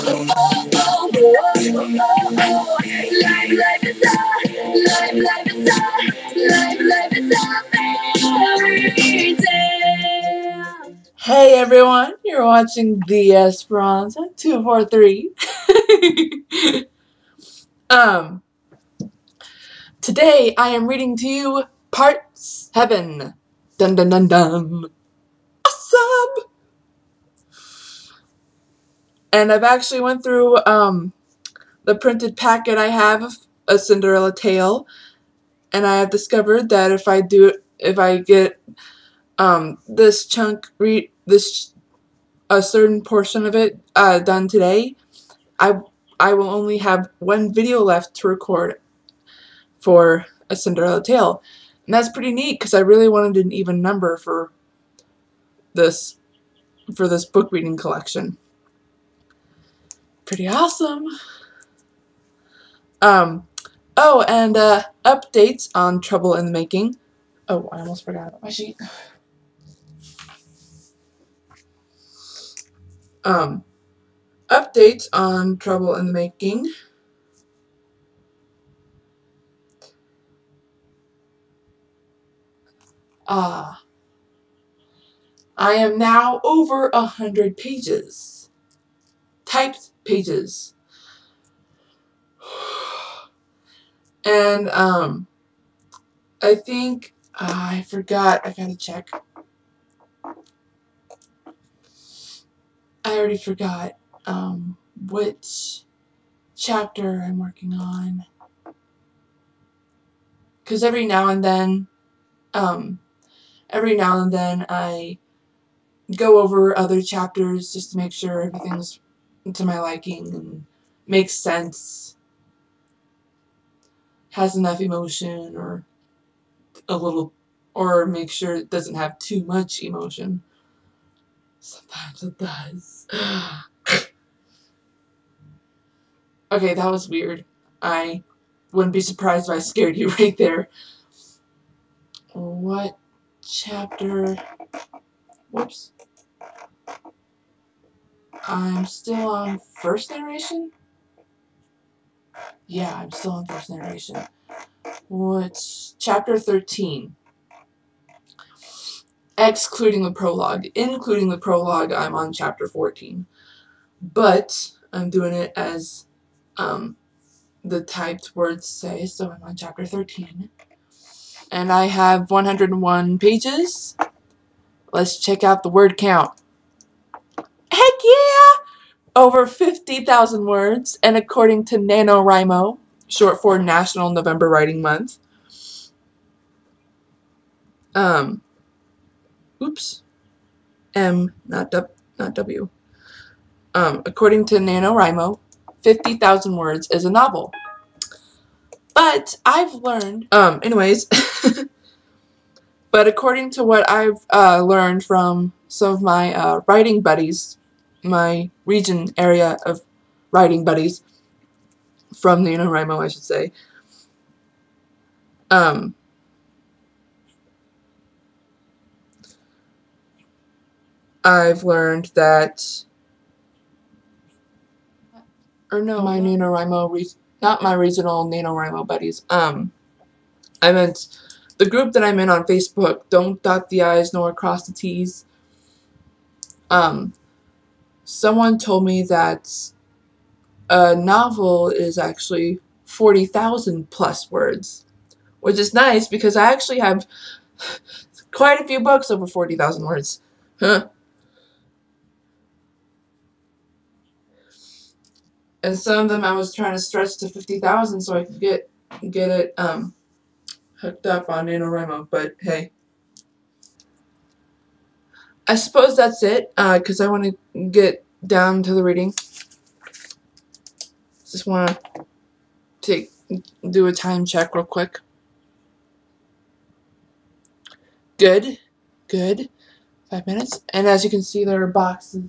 Hey everyone, you're watching the Esperanza 243. Today I am reading to you part 7. Dun dun dun dun. Awesome! And I've actually went through the printed packet I have of A Cinderella Tale, and I have discovered that if I get this chunk a certain portion of it done today, I will only have one video left to record for A Cinderella Tale. And that's pretty neat because I really wanted an even number for this book reading collection. Pretty awesome. Oh, and updates on Trouble in the Making. Oh, I almost forgot about my sheet. Updates on Trouble in the Making. I am now over 100 pages. Typed pages. And, I think, I forgot, I gotta check. I already forgot, which chapter I'm working on. Because every now and then I go over other chapters just to make sure everything's to my liking and makes sense, has enough emotion, or make sure it doesn't have too much emotion. Sometimes it does. Okay, that was weird. I wouldn't be surprised if I scared you right there. What chapter? Whoops. I'm still on first narration? Yeah, I'm still on first narration. What's chapter 13? Excluding the prologue. Including the prologue, I'm on chapter 14. But I'm doing it as the typed words say, so I'm on chapter 13. And I have 101 pages. Let's check out the word count. Heck yeah! Over 50,000 words, and according to NaNoWriMo, short for National November Writing Month, oops, M, not W. According to NaNoWriMo, 50,000 words is a novel. But I've learned, anyways, but according to what I've learned from some of my writing buddies, my region area of writing buddies, from NaNoWriMo, I should say, I've learned that, or no, my NaNoWriMo, not my regional NaNoWriMo buddies, I meant the group that I'm in on Facebook, Don't Dot the I's nor Cross the T's. Someone told me that a novel is actually 40,000 plus words, which is nice because I actually have quite a few books over 40,000 words. Huh. And some of them I was trying to stretch to 50,000 so I could get it hooked up on NaNoWriMo, but hey. I suppose that's it, because I want to get down to the reading. Just want to do a time check real quick. Good. 5 minutes. And as you can see, there are boxes.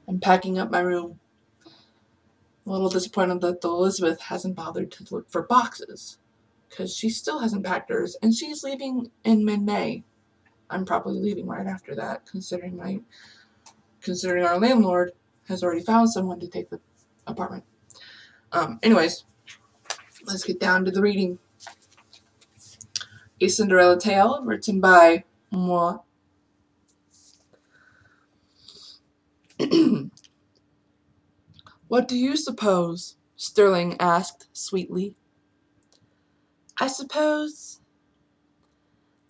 I'm packing up my room. I'm a little disappointed that Elizabeth hasn't bothered to look for boxes, because she still hasn't packed hers, and she's leaving in mid-May. I'm probably leaving right after that, considering our landlord has already found someone to take the apartment. Anyways, let's get down to the reading. A Cinderella Tale, written by moi. What do you suppose? Sterling asked sweetly. I suppose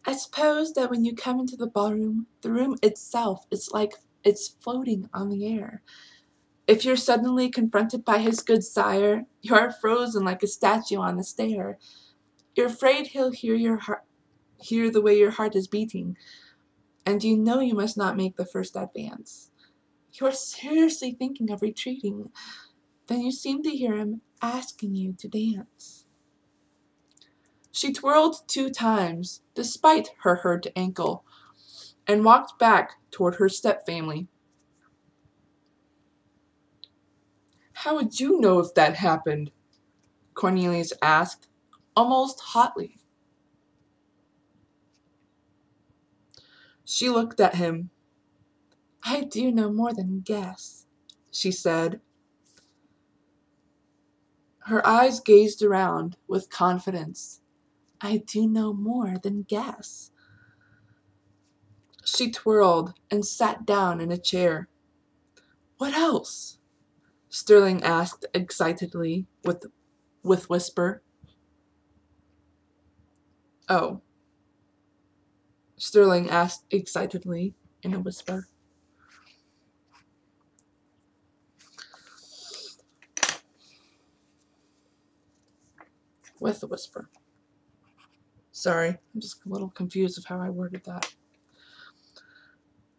that when you come into the ballroom, the room itself is like it's floating on the air. If you're suddenly confronted by his good sire, you are frozen like a statue on the stair. You're afraid he'll hear the way your heart is beating, and you know you must not make the first advance. You are seriously thinking of retreating. Then you seem to hear him asking you to dance. She twirled 2 times, despite her hurt ankle, and walked back toward her stepfamily. How would you know if that happened? Cornelius asked, almost hotly. She looked at him. I do no more than guess, she said. Her eyes gazed around with confidence. I do no more than guess. She twirled and sat down in a chair. What else? Sterling asked excitedly with whisper. Oh. Sterling asked excitedly in a whisper. With a whisper. Sorry, I'm just a little confused of how I worded that.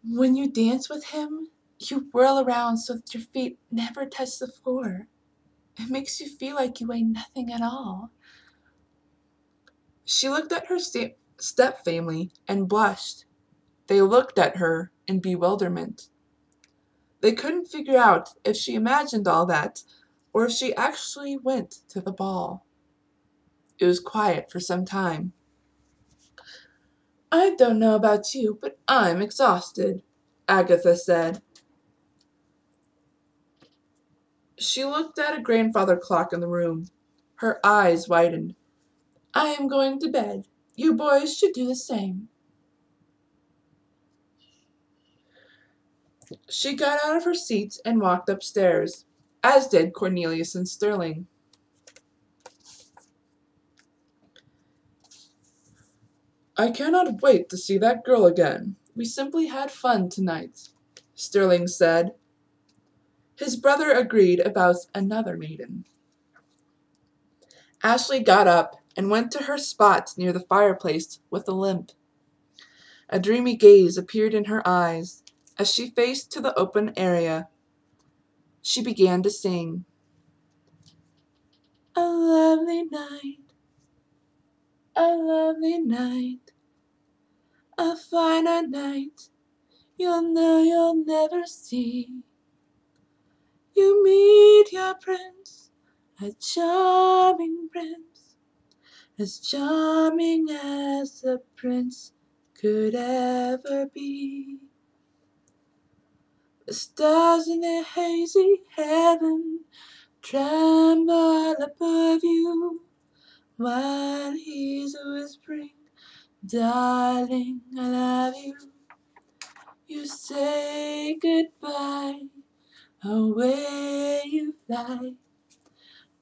When you dance with him, you whirl around so that your feet never touch the floor. It makes you feel like you weigh nothing at all. She looked at her stepfamily and blushed. They looked at her in bewilderment. They couldn't figure out if she imagined all that or if she actually went to the ball. It was quiet for some time. I don't know about you, but I'm exhausted, Agatha said. She looked at a grandfather clock in the room. Her eyes widened. I am going to bed. You boys should do the same. She got out of her seat and walked upstairs, as did Cornelius and Sterling. I cannot wait to see that girl again. We simply had fun tonight, Sterling said. His brother agreed about another maiden. Ashley got up and went to her spot near the fireplace with a limp. A dreamy gaze appeared in her eyes as she faced to the open area. She began to sing. A lovely night, a lovely night, a finer night you'll know you'll never see. You meet your prince, a charming prince, as charming as a prince could ever be. The stars in their hazy heaven tremble above you, while he's whispering, darling, I love you. You say goodbye, away you fly,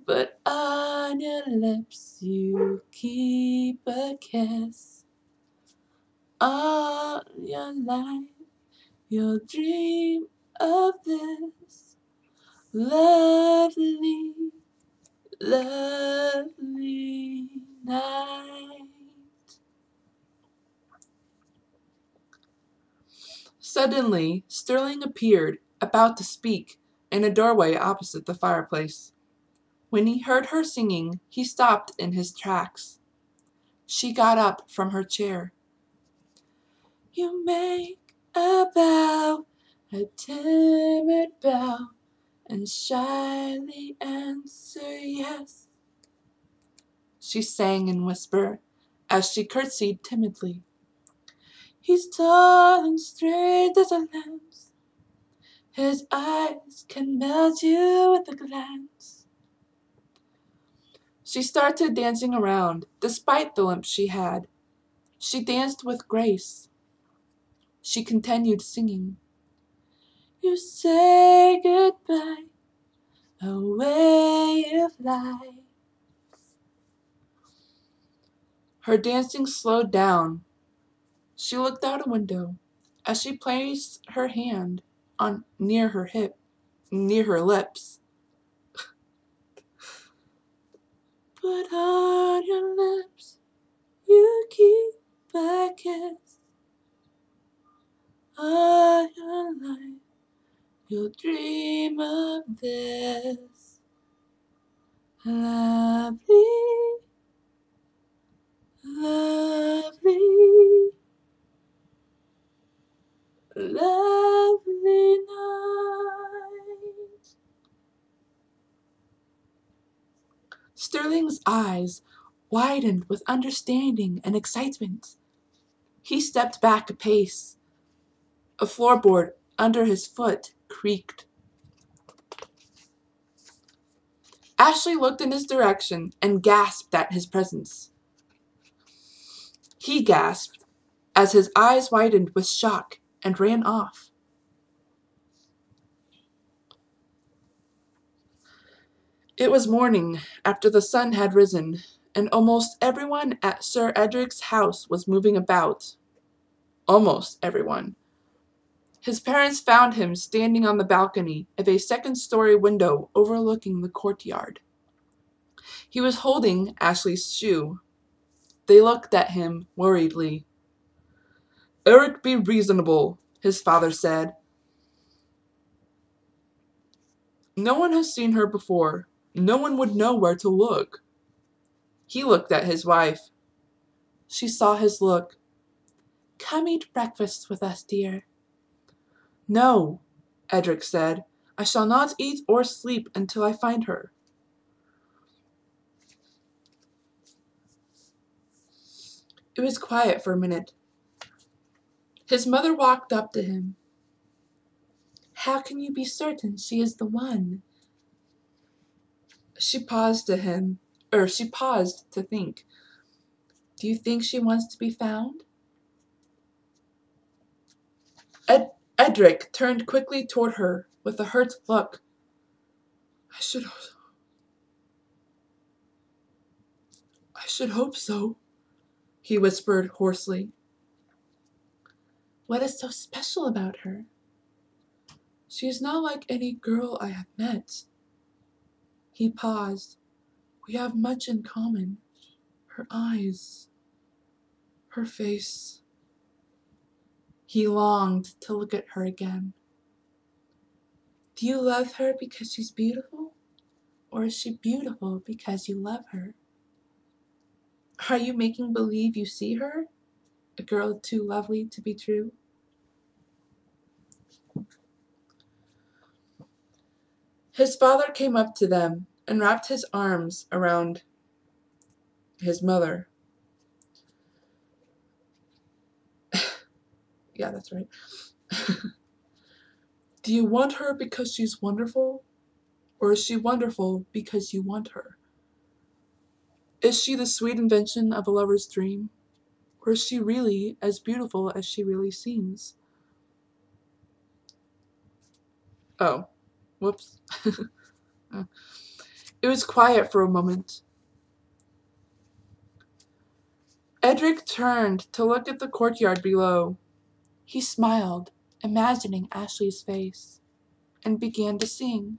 but on your lips you keep a kiss. All your life you'll dream of this lovely, lovely night. Suddenly, Sterling appeared, about to speak, in a doorway opposite the fireplace. When he heard her singing, he stopped in his tracks. She got up from her chair. You make a bow, a timid bow, and shyly answer yes, she sang in whisper, as she curtsied timidly. He's tall and straight as a lance. His eyes can melt you with a glance. She started dancing around, despite the limp she had. She danced with grace. She continued singing. You say goodbye, away you fly. Her dancing slowed down. She looked out a window as she placed her hand on near her lips. Put on your lips, you keep a kiss. All your life, you'll dream of this. Lovely, lovely, lovely night. Sterling's eyes widened with understanding and excitement. He stepped back a pace. A floorboard under his foot creaked. Ashley looked in his direction and gasped at his presence. He gasped as his eyes widened with shock and ran off. It was morning after the sun had risen, and almost everyone at Sir Edric's house was moving about. Almost everyone. His parents found him standing on the balcony of a second-story window overlooking the courtyard. He was holding Ashley's shoe. They looked at him worriedly. Eric, be reasonable, his father said. No one has seen her before. No one would know where to look. He looked at his wife. She saw his look. Come eat breakfast with us, dear. No, Edric said. I shall not eat or sleep until I find her. It was quiet for a minute. His mother walked up to him. How can you be certain she is the one? She paused to think. Do you think she wants to be found? Edric turned quickly toward her with a hurt look. I should hope so, he whispered hoarsely. What is so special about her? She is not like any girl I have met. He paused. We have much in common. Her eyes, her face. He longed to look at her again. Do you love her because she's beautiful? Or is she beautiful because you love her? Are you making believe you see her? A girl too lovely to be true? His father came up to them and wrapped his arms around his mother. Yeah, that's right. Do you want her because she's wonderful? Or is she wonderful because you want her? Is she the sweet invention of a lover's dream? Or is she really as beautiful as she really seems? Oh, whoops. It was quiet for a moment. Edric turned to look at the courtyard below. He smiled, imagining Ashley's face, and began to sing.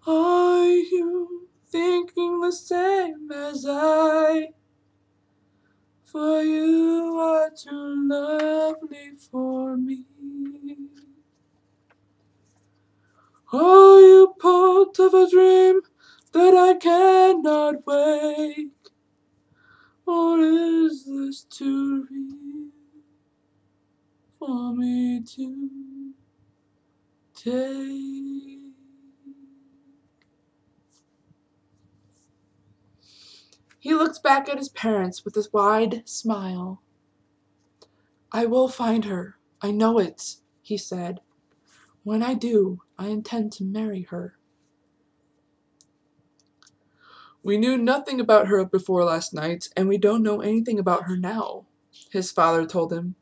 Are you thinking the same as I? For you are too lovely for me. Are you part of a dream that I cannot wake? Or is this too real for me to take? He looked back at his parents with his wide smile. I will find her. I know it, he said. "When I do, I intend to marry her." "We knew nothing about her before last night, and we don't know anything about her now," his father told him.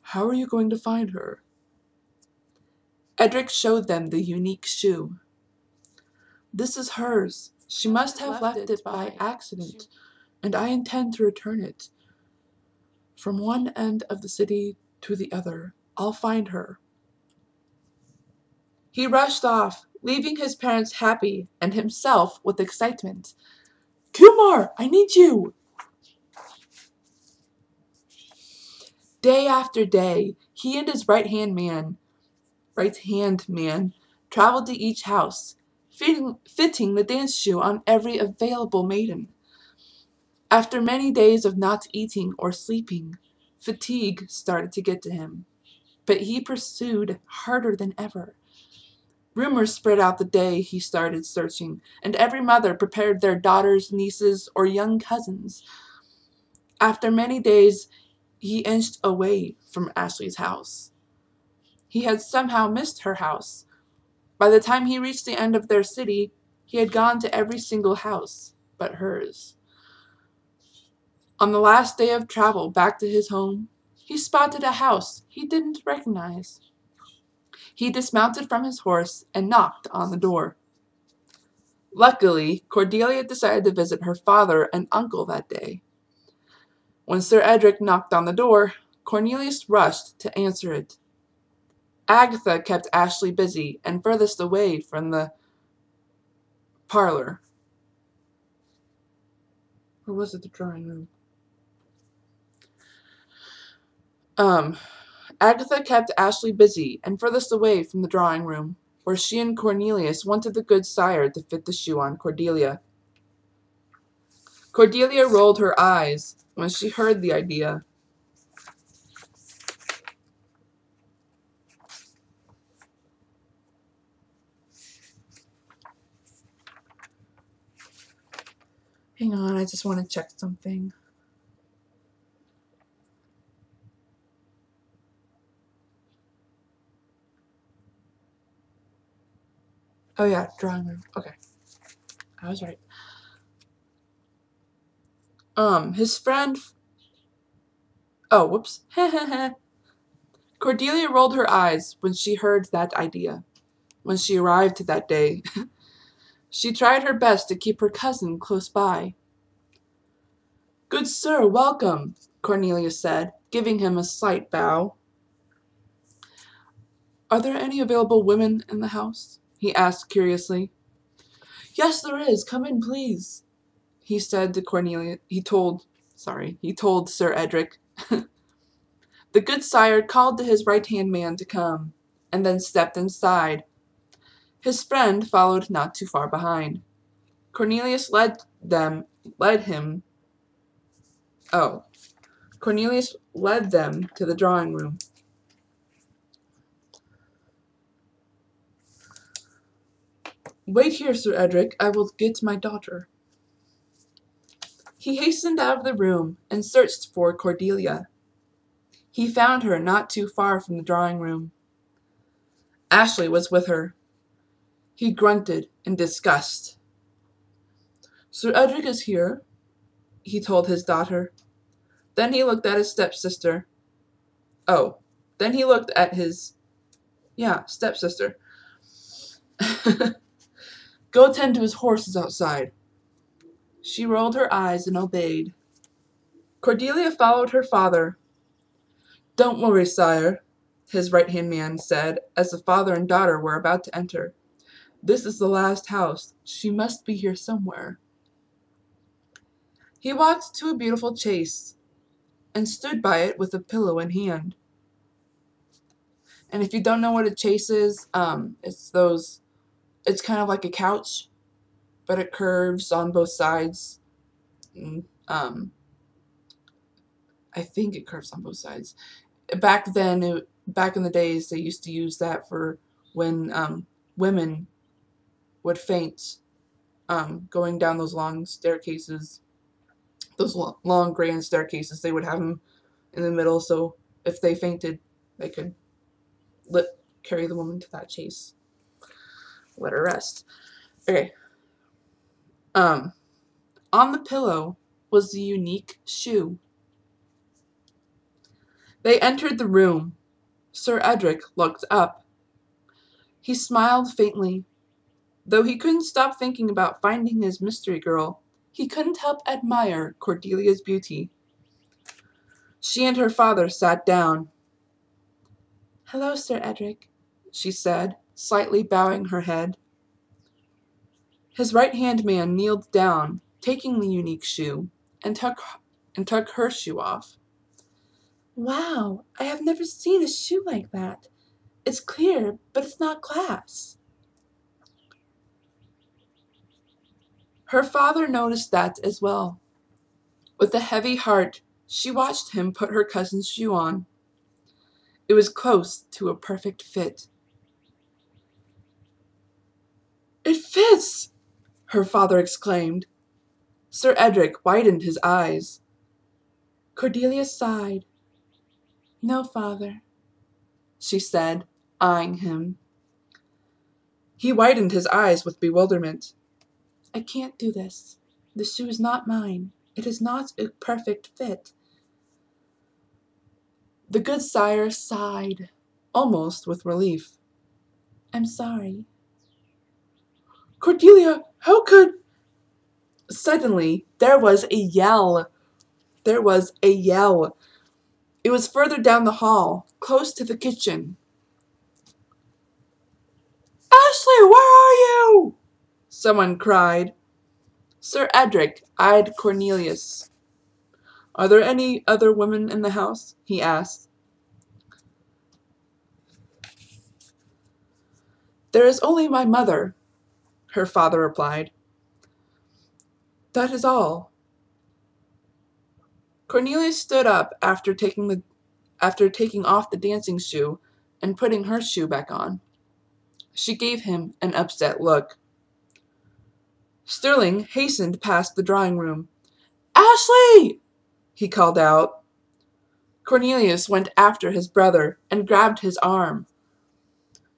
"How are you going to find her?" Edric showed them the unique shoe. "This is hers. She must have left it by accident, and I intend to return it. From one end of the city to the other, I'll find her." He rushed off, leaving his parents happy and himself with excitement. "Kumar, I need you!" Day after day, he and his right-hand man traveled to each house, fitting the dance shoe on every available maiden. After many days of not eating or sleeping, fatigue started to get to him, but he pursued harder than ever. Rumors spread out the day he started searching, and every mother prepared their daughters, nieces, or young cousins. After many days, he inched away from Ashley's house. He had somehow missed her house. By the time he reached the end of their city, he had gone to every single house but hers. On the last day of travel back to his home, he spotted a house he didn't recognize. He dismounted from his horse and knocked on the door. Luckily, Cordelia decided to visit her father and uncle that day. When Sir Edric knocked on the door, Cornelius rushed to answer it. Agatha kept Ashley busy and furthest away from the parlor. Or was it the drawing room? Agatha kept Ashley busy and furthest away from the drawing room, where she and Cornelius wanted the good sire to fit the shoe on Cordelia. Cordelia rolled her eyes when she heard the idea. Hang on, I just want to check something. Oh yeah, drawing room. Okay. I was right. His friend... Oh, whoops. Cordelia rolled her eyes when she heard that idea. When she arrived that day, she tried her best to keep her cousin close by. "Good sir, welcome," Cornelius said, giving him a slight bow. "Are there any available women in the house?" he asked curiously. "Yes, there is. Come in, please," he said to Cornelia. He told Sir Edric. The good sire called to his right-hand man to come, and then stepped inside. His friend followed not too far behind. Cornelius led them to the drawing room. "Wait here, Sir Edric. I will get my daughter." He hastened out of the room and searched for Cordelia. He found her not too far from the drawing room. Ashley was with her. He grunted in disgust. "Sir Edric is here," he told his daughter. Then he looked at his stepsister. Then he looked at his stepsister. "Go tend to his horses outside." She rolled her eyes and obeyed. Cordelia followed her father. "Don't worry, sire," his right-hand man said, as the father and daughter were about to enter. "This is the last house. She must be here somewhere." He walked to a beautiful chaise and stood by it with a pillow in hand. And if you don't know what a chaise is, it's kind of like a couch, but it curves on both sides. And, I think it curves on both sides. Back in the days, they used to use that for when women would faint going down those long staircases, those long grand staircases. They would have them in the middle, so if they fainted, they could, carry the woman to that chase. Let her rest. Okay. On the pillow was the unique shoe. They entered the room. Sir Edric looked up. He smiled faintly. Though he couldn't stop thinking about finding his mystery girl, he couldn't help admire Cordelia's beauty. She and her father sat down. "Hello, Sir Edric," she said, slightly bowing her head. His right-hand man kneeled down, taking the unique shoe, and took her shoe off. "Wow, I have never seen a shoe like that. It's clear, but it's not glass." Her father noticed that as well. With a heavy heart, she watched him put her cousin's shoe on. It was close to a perfect fit. "It fits!" her father exclaimed. Sir Edric widened his eyes. Cordelia sighed. "No, father," she said, eyeing him. He widened his eyes with bewilderment. "I can't do this. The shoe is not mine. It is not a perfect fit." The good sire sighed, almost with relief. "I'm sorry." "Cordelia, how could—" Suddenly, there was a yell. There was a yell. It was further down the hall, close to the kitchen. "Ashley, where are you?" someone cried. Sir Edric eyed Cornelius. "Are there any other women in the house?" he asked. "There is only my mother," her father replied. "That is all." Cornelius stood up after taking off the dancing shoe and putting her shoe back on. She gave him an upset look. Sterling hastened past the drawing room. "Ashley!" he called out. Cornelius went after his brother and grabbed his arm.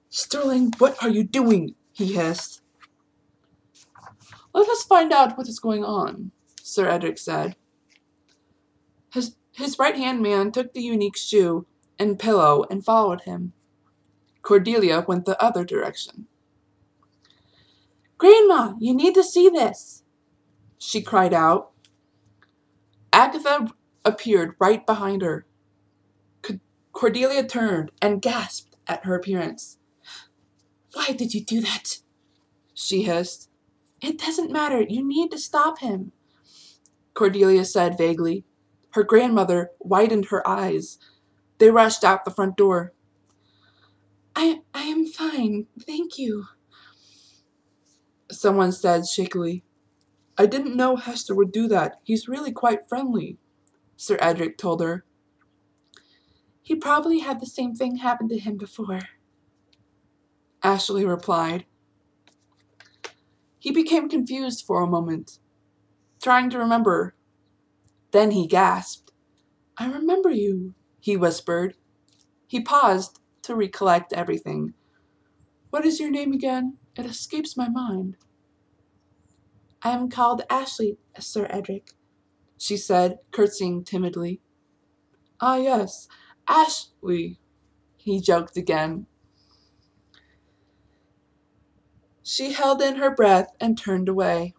"Sterling, what are you doing?" he hissed. "Let us find out what is going on," Sir Edric said. His right-hand man took the unique shoe and pillow and followed him. Cordelia went the other direction. "Grandma, you need to see this," she cried out. Agatha appeared right behind her. Cordelia turned and gasped at her appearance. "Why did you do that?" she hissed. "It doesn't matter. You need to stop him," Cordelia said vaguely. Her grandmother widened her eyes. They rushed out the front door. I am fine, thank you," someone said shakily. "I didn't know Hester would do that. He's really quite friendly," Sir Edric told her. "He probably had the same thing happen to him before," Ashley replied. He became confused for a moment, trying to remember. Then he gasped. "I remember you," he whispered. He paused to recollect everything. "What is your name again? It escapes my mind." "I am called Ashley, Sir Edric," she said, curtsying timidly. "Ah, yes, Ashley," he joked again. She held in her breath and turned away.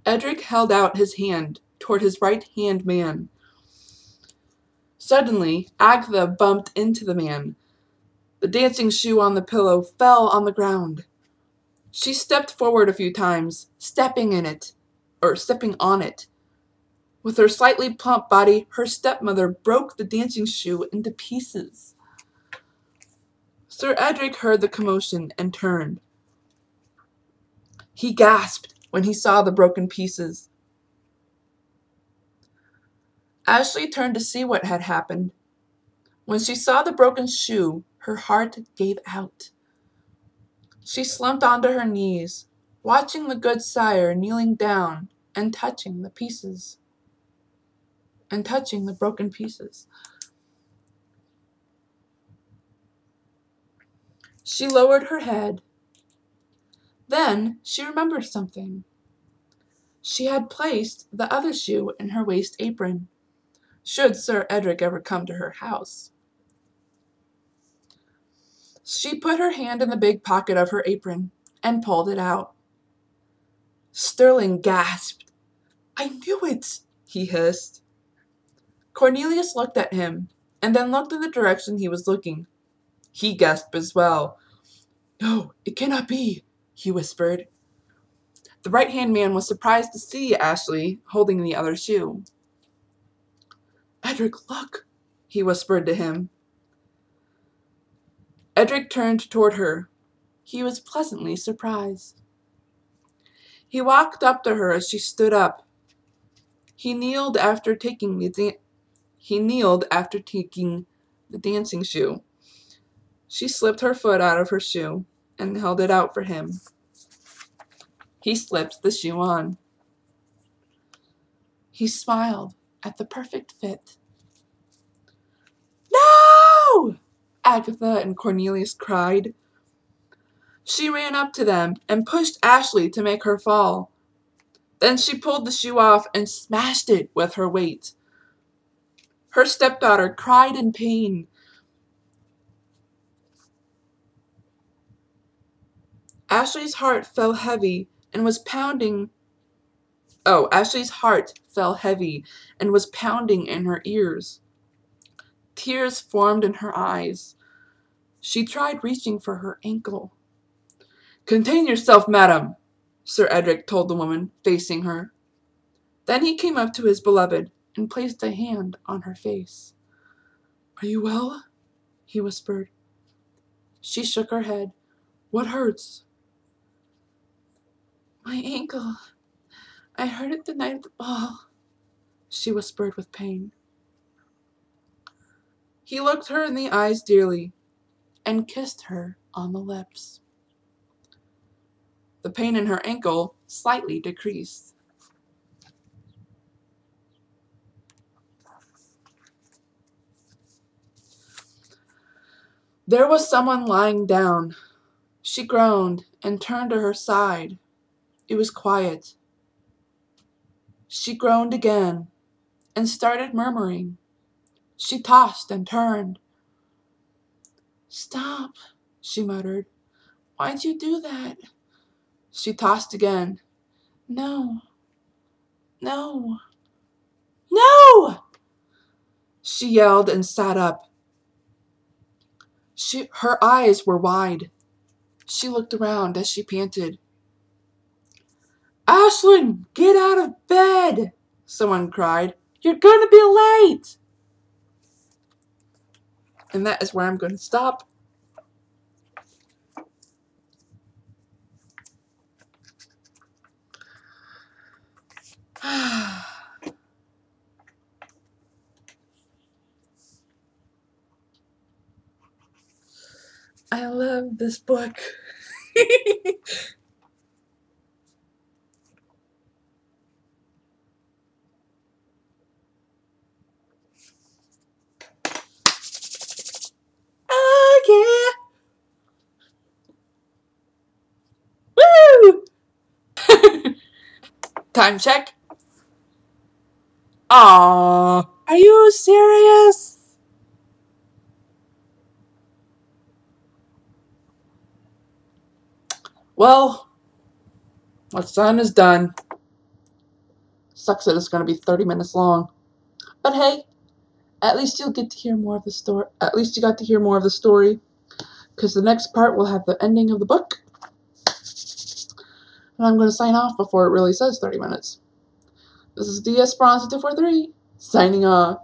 Edric held out his hand toward his right-hand man. Suddenly, Agatha bumped into the man. The dancing shoe on the pillow fell on the ground. She stepped forward a few times, stepping on it. With her slightly plump body, her stepmother broke the dancing shoe into pieces. Sir Edric heard the commotion and turned. He gasped when he saw the broken pieces. Ashley turned to see what had happened. When she saw the broken shoe, her heart gave out. She slumped onto her knees, watching the good sire kneeling down and touching the broken pieces. She lowered her head. Then she remembered something. She had placed the other shoe in her waist apron, should Sir Edric ever come to her house. She put her hand in the big pocket of her apron and pulled it out. Sterling gasped. "I knew it," he hissed. Cornelius looked at him, and then looked in the direction he was looking. He gasped as well. "No, it cannot be," he whispered. The right-hand man was surprised to see Ashley holding the other shoe. "Edric, look," he whispered to him. Edric turned toward her. He was pleasantly surprised. He walked up to her as she stood up. He kneeled after taking the dancing shoe. She slipped her foot out of her shoe and held it out for him. He slipped the shoe on. He smiled at the perfect fit. "No!" Agatha and Cornelius cried. She ran up to them and pushed Ashley to make her fall. Then she pulled the shoe off and smashed it with her weight. Her stepdaughter cried in pain. Ashley's heart fell heavy and was pounding. Ashley's heart fell heavy and was pounding in her ears. Tears formed in her eyes. She tried reaching for her ankle. "Contain yourself, madam," Sir Edric told the woman, facing her. Then he came up to his beloved and placed a hand on her face. "Are you well?" he whispered. She shook her head. "What hurts?" "My ankle. I hurt it the night of the ball," she whispered with pain. He looked her in the eyes dearly and kissed her on the lips. The pain in her ankle slightly decreased. There was someone lying down. She groaned and turned to her side. It was quiet. She groaned again and started murmuring. She tossed and turned. "Stop," she muttered. "Why'd you do that?" She tossed again. "No. No. No!" She yelled and sat up. Her eyes were wide. She looked around as she panted. "Ashlyn, get out of bed!" someone cried. "You're going to be late!" And that is where I'm going to stop. I love this book. Oh yeah! Woo! Time check. Aww. Are you serious? Well, what's done is done. Sucks that it's going to be 30 minutes long. But hey, at least you'll get to hear more of the story. At least you got to hear more of the story. Because the next part will have the ending of the book. And I'm going to sign off before it really says 30 minutes. This is DS Bronze 243 signing off.